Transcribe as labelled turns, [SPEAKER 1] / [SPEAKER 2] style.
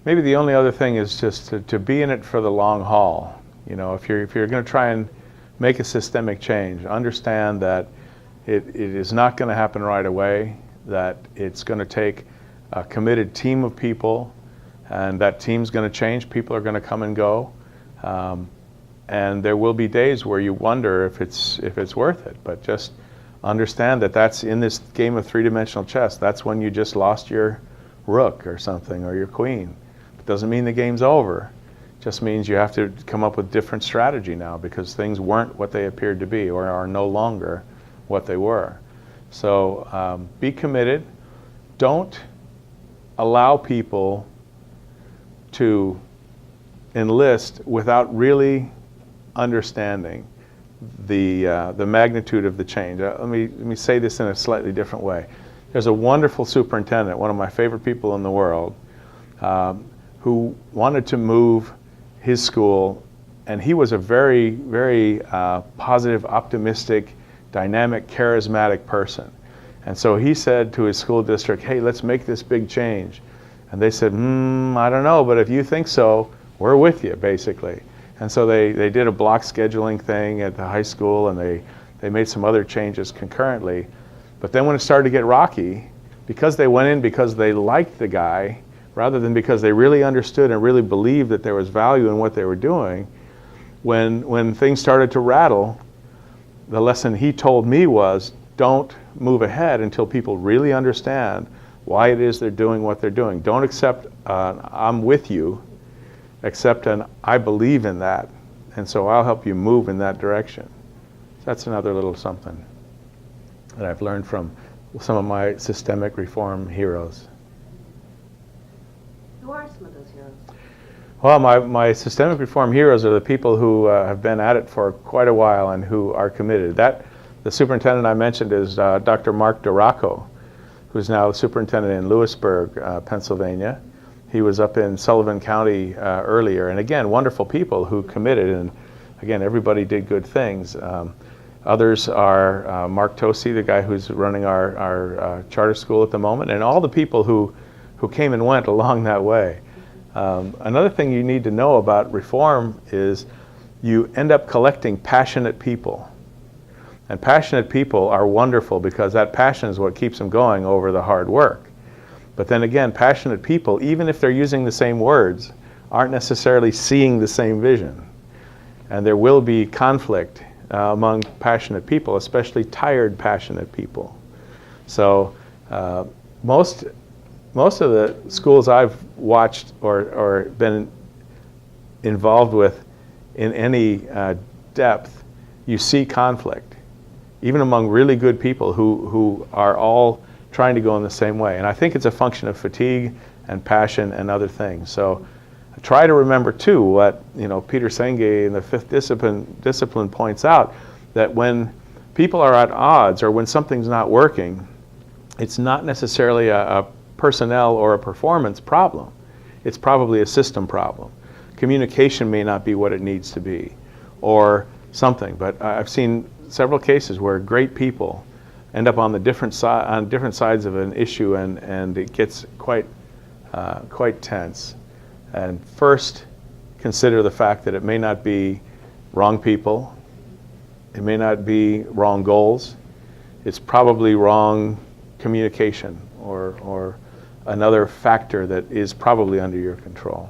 [SPEAKER 1] Maybe the only other thing is just to be in it for the long haul. You know, if you're going to try and make a systemic change, understand that it is not going to happen right away, that it's going to take a committed team of people, and that team's going to change. People are going to come and go, and there will be days where you wonder if it's worth it. But just understand that that's in this game of three-dimensional chess. That's when you just lost your rook or something, or your queen. It doesn't mean the game's over. It just means you have to come up with different strategy now because things weren't what they appeared to be, or are no longer what they were. So be committed. Don't allow people to enlist without really understanding the magnitude of the change. Let me say this in a slightly different way. There's a wonderful superintendent, one of my favorite people in the world, who wanted to move his school, and he was a very, very positive, optimistic, dynamic, charismatic person. And so he said to his school district, hey, let's make this big change. And they said, I don't know, but if you think so, we're with you, basically. And so they did a block scheduling thing at the high school, and they made some other changes concurrently. But then when it started to get rocky, because they went in because they liked the guy, rather than because they really understood and really believed that there was value in what they were doing, when things started to rattle, the lesson he told me was, don't move ahead until people really understand why it is they're doing what they're doing. Don't accept, I'm with you, accept an I believe in that, and so I'll help you move in that direction. So that's another little something that I've learned from some of my systemic reform heroes.
[SPEAKER 2] Who are some of those heroes?
[SPEAKER 1] Well, my systemic reform heroes are the people who have been at it for quite a while and who are committed. The superintendent I mentioned is Dr. Mark Duraco, who's now the superintendent in Lewisburg, Pennsylvania. He was up in Sullivan County earlier, and again, wonderful people who committed, and again, everybody did good things. Others are Mark Tosi, the guy who's running our charter school at the moment, and all the people who came and went along that way. Another thing you need to know about reform is you end up collecting passionate people. And passionate people are wonderful because that passion is what keeps them going over the hard work. But then again, passionate people, even if they're using the same words, aren't necessarily seeing the same vision. And there will be conflict among passionate people, especially tired, passionate people. So most of the schools I've watched or been involved with in any depth, you see conflict, even among really good people who are all trying to go in the same way. And I think it's a function of fatigue and passion and other things. So try to remember too what Peter Senge in the fifth discipline points out, that when people are at odds or when something's not working, it's not necessarily a personnel or a performance problem. It's probably a system problem. Communication may not be what it needs to be, or something. But I've seen several cases where great people end up on different sides of an issue, and it gets quite tense. And first, consider the fact that it may not be wrong people, it may not be wrong goals, it's probably wrong communication or another factor that is probably under your control.